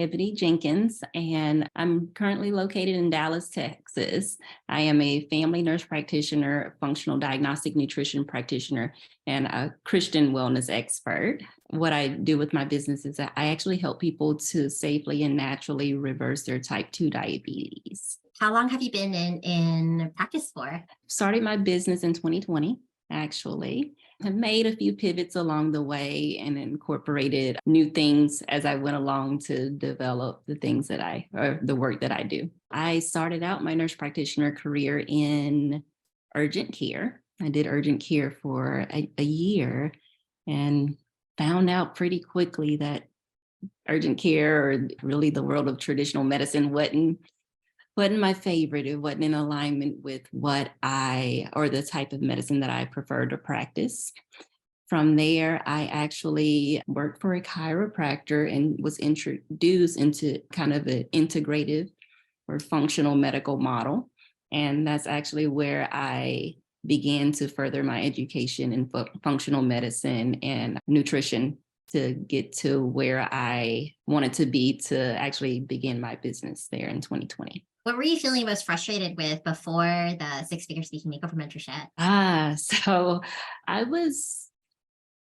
Ebony Jenkins, and I'm currently located in Dallas, Texas. I am a family nurse practitioner, functional diagnostic nutrition practitioner, and a Christian wellness expert. What I do with my business is that I actually help people to safely and naturally reverse their type 2 diabetes. How long have you been in practice for? Started my business in 2020, actually. Have made a few pivots along the way and incorporated new things as I went along to develop the things or the work that I do. I started out my nurse practitioner career in urgent care. I did urgent care for a year and found out pretty quickly that urgent care, or really the world of traditional medicine, wasn't my favorite. It wasn't in alignment with what or the type of medicine that I prefer to practice. From there, I actually worked for a chiropractor and was introduced into kind of an integrative or functional medical model. And that's actually where I began to further my education in functional medicine and nutrition to get to where I wanted to be to actually begin my business there in 2020. What were you feeling most frustrated with before the six-figure speaking makeover mentorship? So I was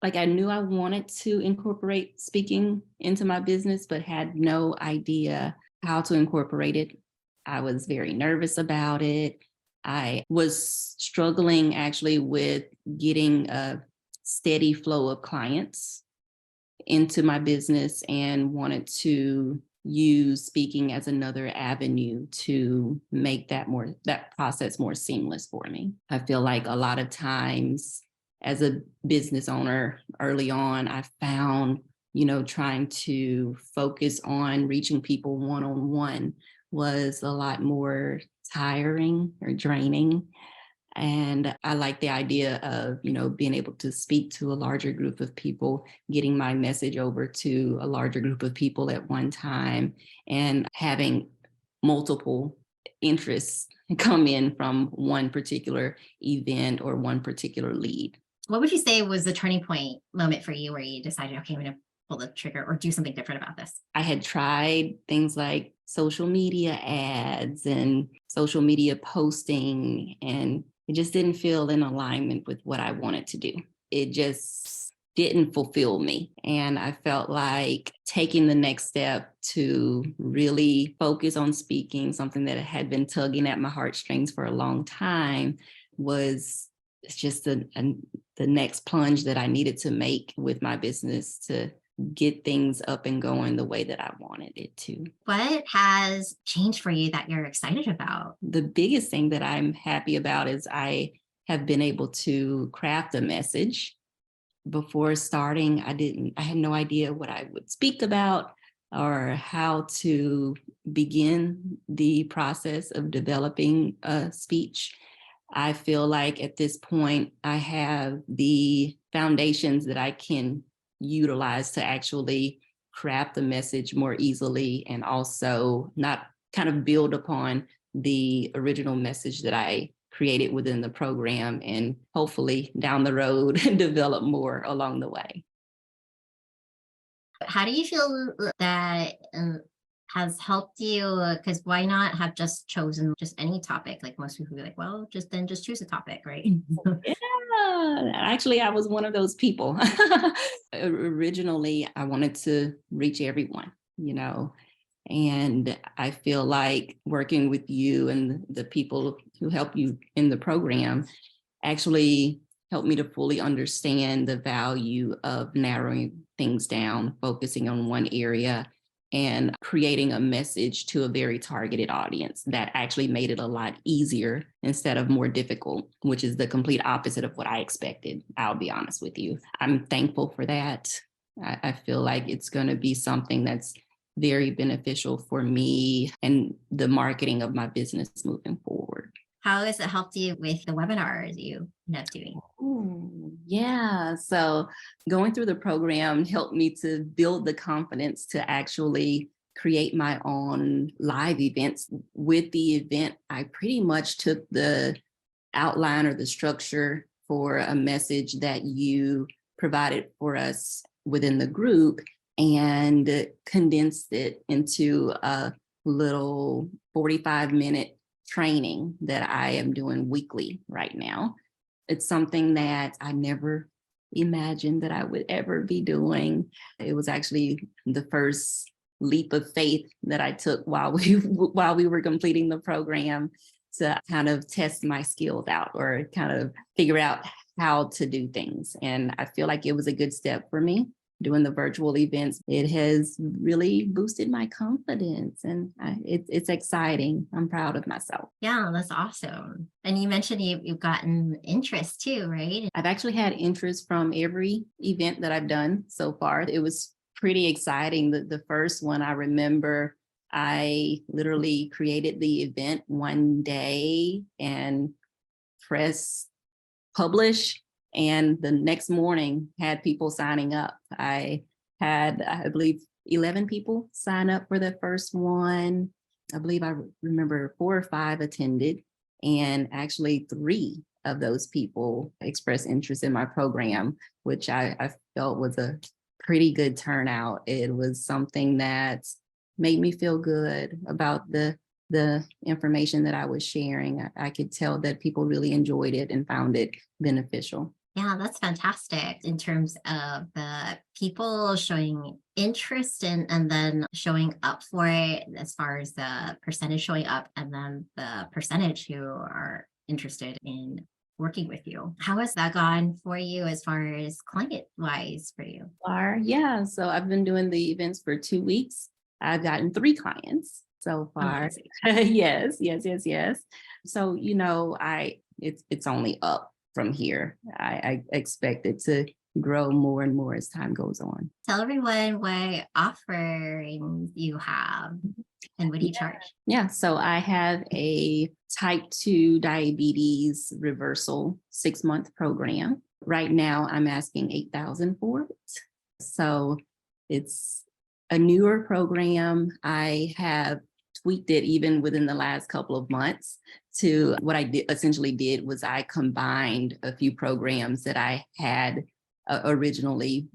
I knew I wanted to incorporate speaking into my business, but had no idea how to incorporate it. I was very nervous about it. I was struggling actually with getting a steady flow of clients into my business and wanted to use speaking as another avenue to make that process more seamless for me. I feel like a lot of times as a business owner early on, I found, trying to focus on reaching people one-on-one was a lot more tiring or draining. And I like the idea of, being able to speak to a larger group of people, getting my message over to a larger group of people at one time, and having multiple interests come in from one particular event or one particular lead. What would you say was the turning point moment for you where you decided, okay, I'm going to pull the trigger or do something different about this? I had tried things like social media ads and social media posting, and it just didn't feel in alignment with what I wanted to do. It just didn't fulfill me. And I felt like taking the next step to really focus on speaking, something that had been tugging at my heartstrings for a long time, was just the next plunge that I needed to make with my business to get things up and going the way that I wanted it to. What has changed for you that you're excited about? The biggest thing that I'm happy about is I have been able to craft a message. Before starting, I had no idea what I would speak about or how to begin the process of developing a speech. I feel like at this point, I have the foundations that I can utilize to actually craft the message more easily, and also not kind of build upon the original message that I created within the program, and hopefully down the road develop more along the way. How do you feel that has helped you? Because why not have just chosen just any topic? Like most people be like, well, just choose a topic, right? Yeah, actually, I was one of those people. Originally, I wanted to reach everyone, and I feel like working with you and the people who help you in the program actually helped me to fully understand the value of narrowing things down, focusing on one area, and creating a message to a very targeted audience that actually made it a lot easier instead of more difficult, which is the complete opposite of what I expected. I'll be honest with you. I'm thankful for that. I feel like it's going to be something that's very beneficial for me and the marketing of my business moving forward. How has it helped you with the webinars you end up doing? Ooh, yeah. So going through the program helped me to build the confidence to actually create my own live events. With the event, I pretty much took the outline or the structure for a message that you provided for us within the group and condensed it into a little 45-minute training that I am doing weekly right now. It's something that I never imagined that I would ever be doing. It was actually the first leap of faith that I took while we were completing the program, to kind of test my skills out or kind of figure out how to do things. And I feel like it was a good step for me. Doing the virtual events, it has really boosted my confidence, and it's exciting. I'm proud of myself. Yeah, that's awesome. And you mentioned you've gotten interest too, right? I've actually had interest from every event that I've done so far. It was pretty exciting. The first one, I remember I literally created the event one day and press publish, and the next morning had people signing up. I had, I believe, 11 people sign up for the first one. I believe I remember 4 or 5 attended, and actually 3 of those people expressed interest in my program, which I felt was a pretty good turnout. It was something that made me feel good about the information that I was sharing. I could tell that people really enjoyed it and found it beneficial. Yeah, that's fantastic in terms of the people showing interest and then showing up for it, as far as the percentage showing up and then the percentage who are interested in working with you. How has that gone for you as far as client wise for you? Yeah, so I've been doing the events for 2 weeks. I've gotten 3 clients so far. Amazing. Yes. So, it's only up from here. I expect it to grow more and more as time goes on. Tell everyone what offerings you have and what do you charge? Yeah, so I have a type 2 diabetes reversal 6-month program. Right now, I'm asking $8,000 for it. So it's a newer program. I have tweaked it even within the last couple of months. To what I essentially did was I combined a few programs that I had originally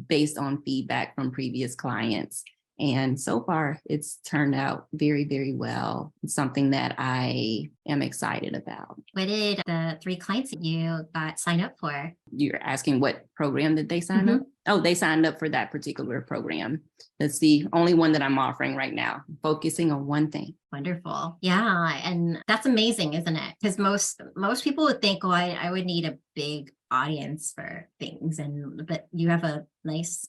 based on feedback from previous clients. And so far, it's turned out very, very well. It's something that I am excited about. What did the 3 clients that you got sign up for? You're asking what program did they sign up? Oh, they signed up for that particular program. That's the only one that I'm offering right now, focusing on one thing. Wonderful. Yeah. And that's amazing, isn't it? Because most people would think, oh, I would need a big audience for things. But you have a nice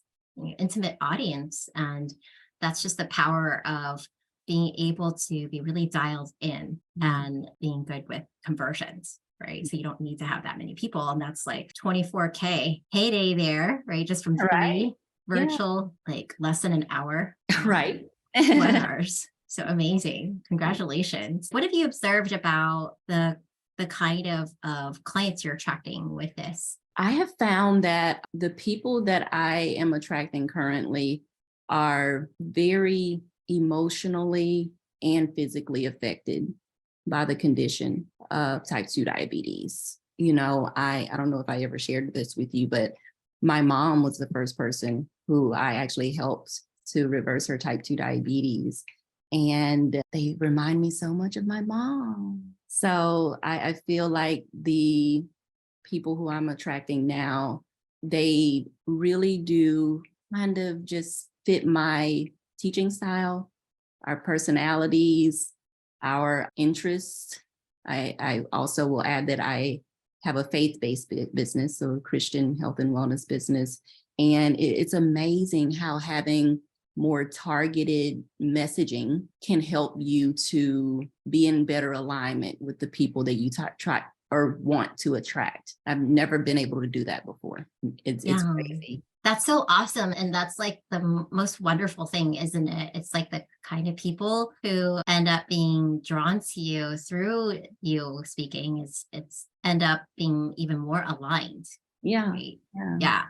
intimate audience, and that's just the power of being able to be really dialed in and being good with conversions, right? So you don't need to have that many people, and that's like 24K payday there, right? Just from 3 Right. virtual, like less than an hour Right. webinars. So amazing. Congratulations. What have you observed about the kind of clients you're attracting with this? I have found that the people that I am attracting currently are very emotionally and physically affected by the condition of type 2 diabetes. I don't know if I ever shared this with you, but my mom was the first person who I actually helped to reverse her type 2 diabetes. And they remind me so much of my mom. So I feel like the people who I'm attracting now, they really do kind of just fit my teaching style, our personalities, our interests. I also will add that I have a faith-based business, so a Christian health and wellness business. And it's amazing how having more targeted messaging can help you to be in better alignment with the people that you try or want to attract. I've never been able to do that before. It's crazy. That's so awesome. And that's like the most wonderful thing, isn't it? It's like the kind of people who end up being drawn to you through you speaking. It's end up being even more aligned. Yeah. Right? Yeah. Yeah.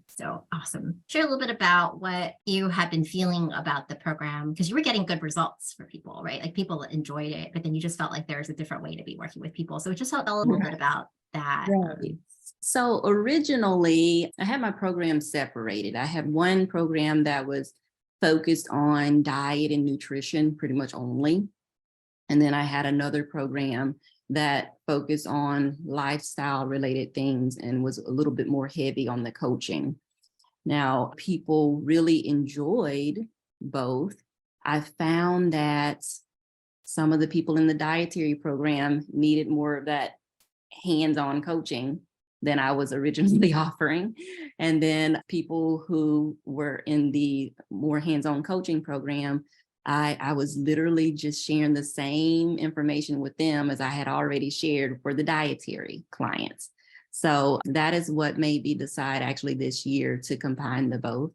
So awesome. Share a little bit about what you have been feeling about the program, because you were getting good results for people, right? Like people enjoyed it, but then you just felt like there was a different way to be working with people. So just tell a little bit about that? Right. So originally, I had my program separated. I had one program that was focused on diet and nutrition, pretty much only. And then I had another program that focused on lifestyle related things and was a little bit more heavy on the coaching. Now, people really enjoyed both. I found that some of the people in the dietary program needed more of that hands-on coaching than I was originally offering. And then people who were in the more hands-on coaching program, I was literally just sharing the same information with them as I had already shared for the dietary clients. So that is what made me decide actually this year to combine the both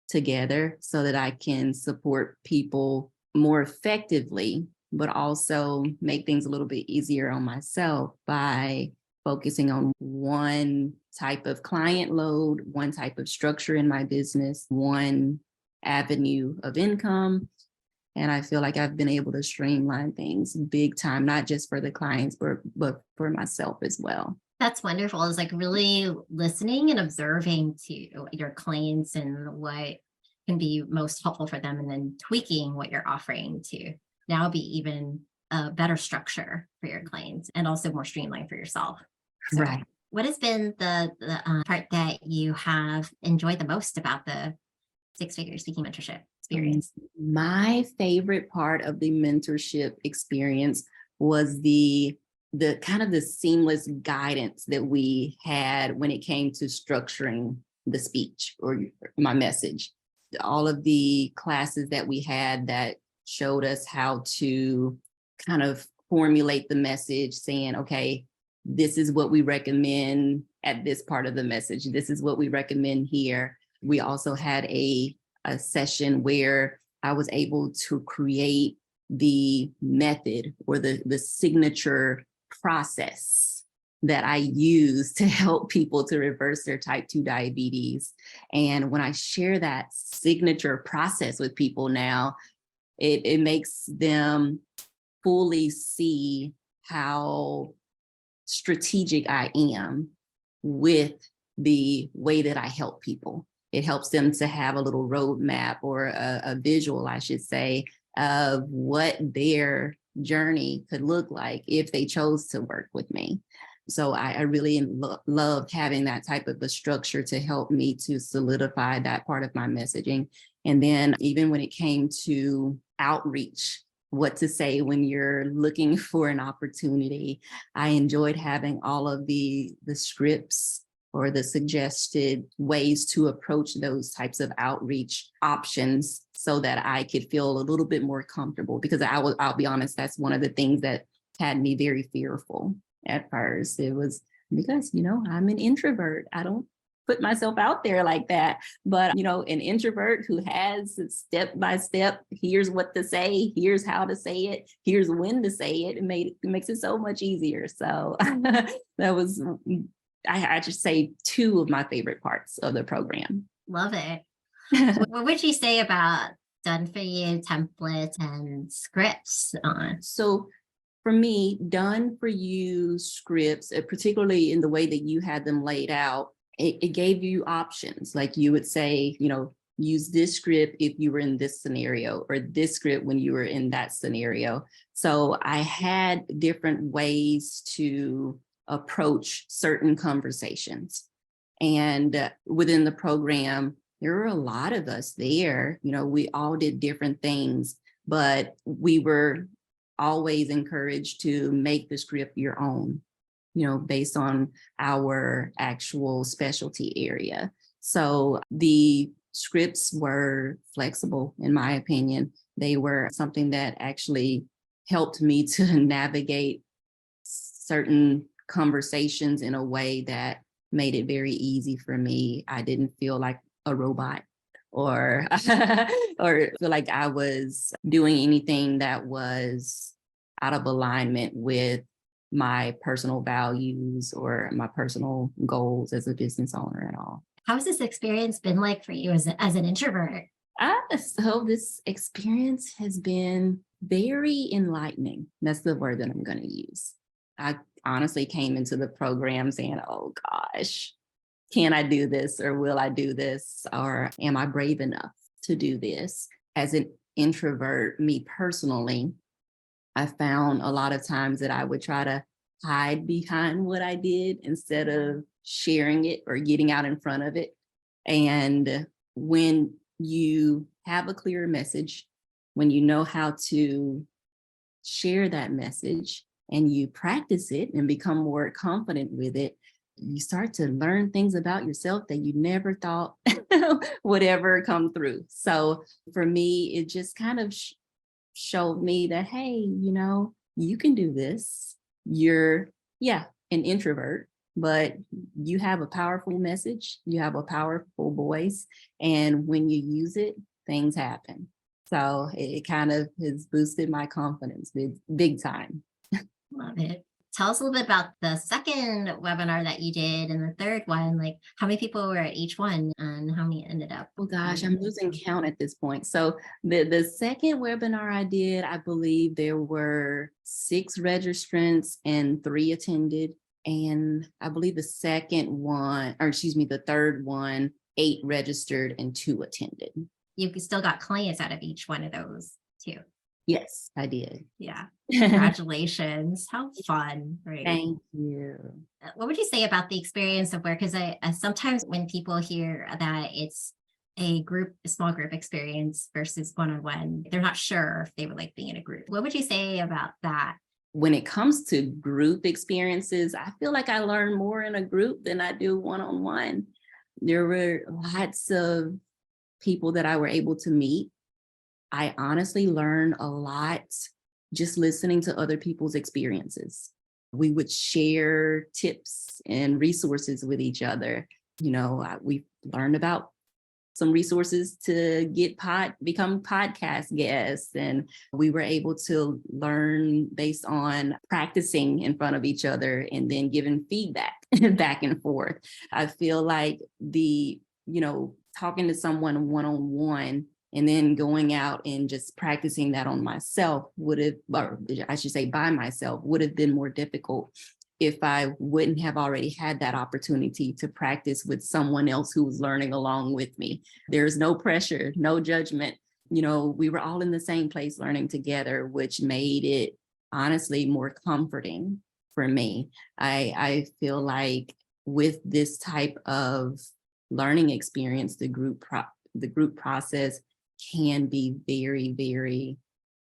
together so that I can support people more effectively, but also make things a little bit easier on myself by focusing on one type of client load, one type of structure in my business, one avenue of income. And I feel like I've been able to streamline things big time, not just for the clients, but for myself as well. That's wonderful. It's like really listening and observing to your clients and what can be most helpful for them, and then tweaking what you're offering to now be even a better structure for your clients and also more streamlined for yourself. So, Right. what has been the part that you have enjoyed the most about the six-figure speaking mentorship experience? My favorite part of the mentorship experience was the kind of the seamless guidance that we had when it came to structuring the speech or my message. All of the classes that we had that showed us how to kind of formulate the message, saying, okay, this is what we recommend at this part of the message. This is what we recommend here. We also had a session where I was able to create the method or the signature process that I use to help people to reverse their type 2 diabetes. And when I share that signature process with people now, it makes them fully see how strategic I am with the way that I help people. It helps them to have a little roadmap or a visual, I should say, of what their journey could look like if they chose to work with me. So I really loved having that type of a structure to help me to solidify that part of my messaging. And then even when it came to outreach, what to say when you're looking for an opportunity, I enjoyed having all of the scripts or the suggested ways to approach those types of outreach options so that I could feel a little bit more comfortable, because I'll be honest, that's one of the things that had me very fearful at first. It was because, I'm an introvert. I don't put myself out there like that. But, an introvert who has step by step, here's what to say, here's how to say it, here's when to say it, it makes it so much easier. So that was, I just say, two of my favorite parts of the program. Love it. What would you say about done for you templates and scripts? So for me, done for you scripts, particularly in the way that you had them laid out, it gave you options. Like you would say, use this script if you were in this scenario, or this script when you were in that scenario. So I had different ways to approach certain conversations. And within the program, there were a lot of us there. We all did different things, but we were always encouraged to make the script your own, based on our actual specialty area. So the scripts were flexible, in my opinion. They were something that actually helped me to navigate certain conversations in a way that made it very easy for me. I didn't feel like a robot or or feel like I was doing anything that was out of alignment with my personal values or my personal goals as a business owner at all. How has this experience been like for you as an introvert? So this experience has been very enlightening. That's the word that I'm going to use. I honestly came into the program saying, oh gosh, can I do this, or will I do this, or am I brave enough to do this? As an introvert, me personally, I found a lot of times that I would try to hide behind what I did instead of sharing it or getting out in front of it. And when you have a clear message, when you know how to share that message and you practice it and become more confident with it, you start to learn things about yourself that you never thought would ever come through. So for me, it just kind of showed me that, hey, you can do this. You're, yeah, an introvert, but you have a powerful message, you have a powerful voice, and when you use it, things happen. So it kind of has boosted my confidence big time. Love it. Tell us a little bit about the second webinar that you did and the third one. Like, how many people were at each one and how many ended up? Oh gosh, I'm losing count at this point. So the second webinar I did, I believe there were 6 registrants and 3 attended. And I believe the second one, or excuse me, the third one, 8 registered and 2 attended. You still got clients out of each one of those too. Yes, I did. Yeah. Congratulations. How fun, right? Thank you. What would you say about the experience of work? Because I sometimes when people hear that it's a small group experience versus one-on-one, they're not sure if they would like being in a group. What would you say about that? When it comes to group experiences, I feel like I learn more in a group than I do one-on-one. There were lots of people that I were able to meet. I honestly learned a lot just listening to other people's experiences. We would share tips and resources with each other. We learned about some resources to become podcast guests, and we were able to learn based on practicing in front of each other and then giving feedback back and forth. I feel like talking to someone one-on-one and then going out and just practicing that on myself or I should say by myself, would have been more difficult if I wouldn't have already had that opportunity to practice with someone else who was learning along with me. There's no pressure, no judgment. We were all in the same place learning together, which made it honestly more comforting for me. I feel like with this type of learning experience, the group process can be very, very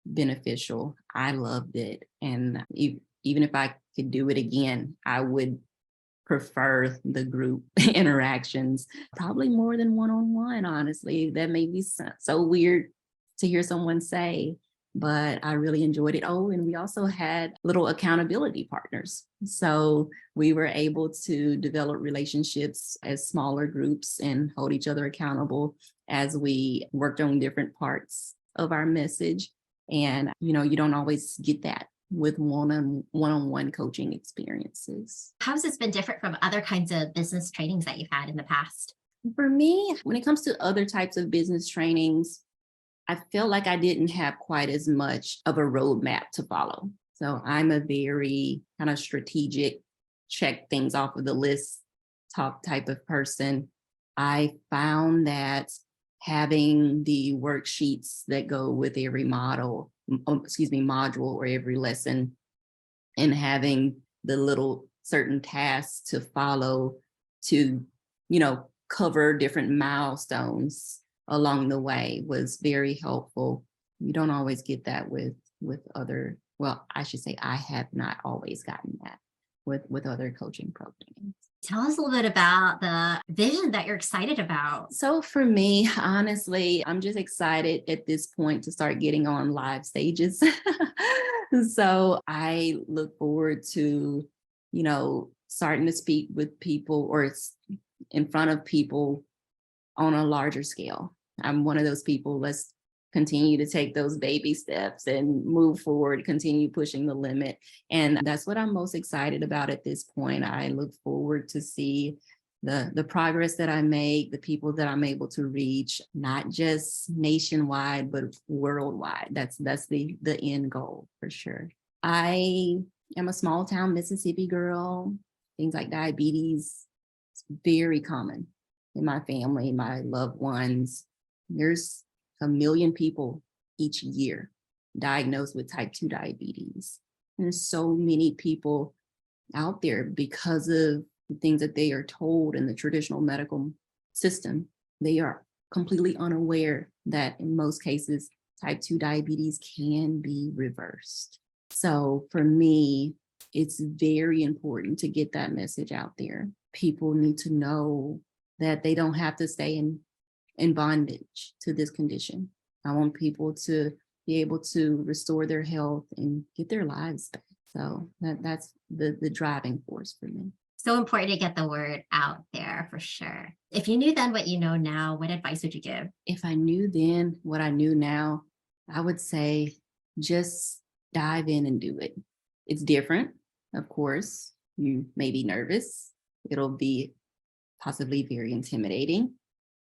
beneficial. I loved it. And even if I could do it again, I would prefer the group interactions, probably more than one-on-one, honestly. That may be so weird to hear someone say, but I really enjoyed it. Oh, and we also had little accountability partners. So we were able to develop relationships as smaller groups and hold each other accountable as we worked on different parts of our message. And, you don't always get that with one-on-one coaching experiences. How's this been different from other kinds of business trainings that you've had in the past? For me, when it comes to other types of business trainings, I felt like I didn't have quite as much of a roadmap to follow. So I'm a very kind of strategic, check things off of the list type of person. I found that having the worksheets that go with every module or every lesson, and having the little certain tasks to follow to, cover different milestones along the way was very helpful. You don't always get that with other, well, I should say I have not always gotten that with other coaching programs. Tell us a little bit about the vision that you're excited about. So for me, honestly, I'm just excited at this point to start getting on live stages. So I look forward to, starting to speak with people or in front of people on a larger scale. I'm one of those people, let's continue to take those baby steps and move forward, continue pushing the limit. And that's what I'm most excited about at this point. I look forward to see the progress that I make, the people that I'm able to reach, not just nationwide, but worldwide. That's the end goal for sure. I am a small town Mississippi girl. Things like diabetes, it's very common in my family, my loved ones. There's a million people each year diagnosed with type 2 diabetes. There's so many people out there because of the things that they are told in the traditional medical system. They are completely unaware that in most cases, type 2 diabetes can be reversed. So for me, it's very important to get that message out there. People need to know that they don't have to stay in bondage to this condition. I want people to be able to restore their health and get their lives back. So that's the driving force for me. So important to get the word out there for sure. If you knew then what you know now, what advice would you give? If I knew then what I knew now, I would say just dive in and do it. It's different, of course. You may be nervous. It'll be possibly very intimidating.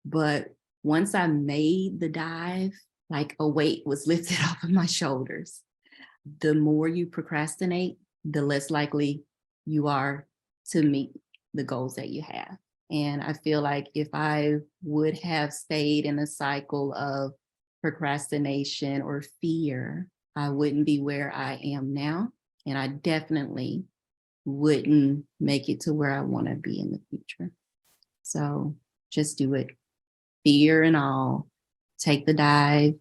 But once I made the dive, like a weight was lifted off of my shoulders. The more you procrastinate, the less likely you are to meet the goals that you have. And I feel like if I would have stayed in a cycle of procrastination or fear, I wouldn't be where I am now. And I definitely wouldn't make it to where I want to be in the future. So just do it. Fear and all, take the dive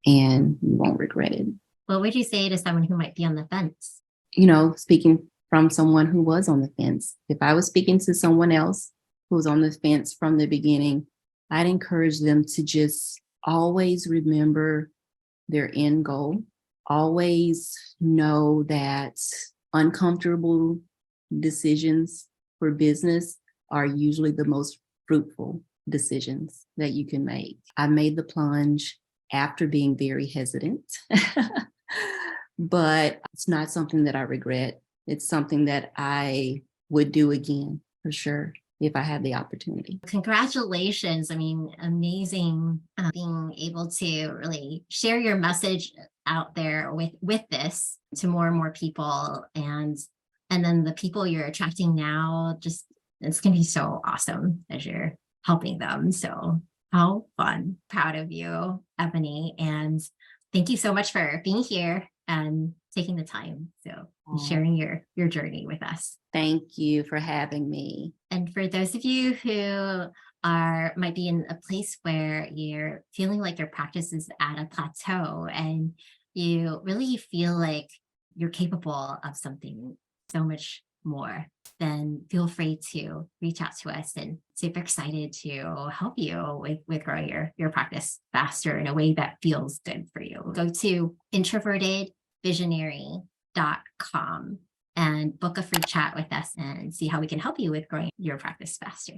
and you won't regret it. What would you say to someone who might be on the fence? Speaking from someone who was on the fence, if I was speaking to someone else who was on the fence from the beginning, I'd encourage them to just always remember their end goal. Always know that uncomfortable decisions for business are usually the most fruitful decisions that you can make. I made the plunge after being very hesitant, but it's not something that I regret. It's something that I would do again for sure if I had the opportunity. Congratulations. I mean, amazing being able to really share your message out there with this to more and more people. And then the people you're attracting now, just it's going to be so awesome as you're helping them. So how fun. Proud of you, Ebony. And thank you so much for being here and taking the time. So sharing your journey with us. Thank you for having me. And for those of you who might be in a place where you're feeling like your practice is at a plateau and you really feel like you're capable of something so much more, then feel free to reach out to us and super excited to help you with growing your practice faster in a way that feels good for you. Go to introvertedvisionary.com and book a free chat with us and see how we can help you with growing your practice faster.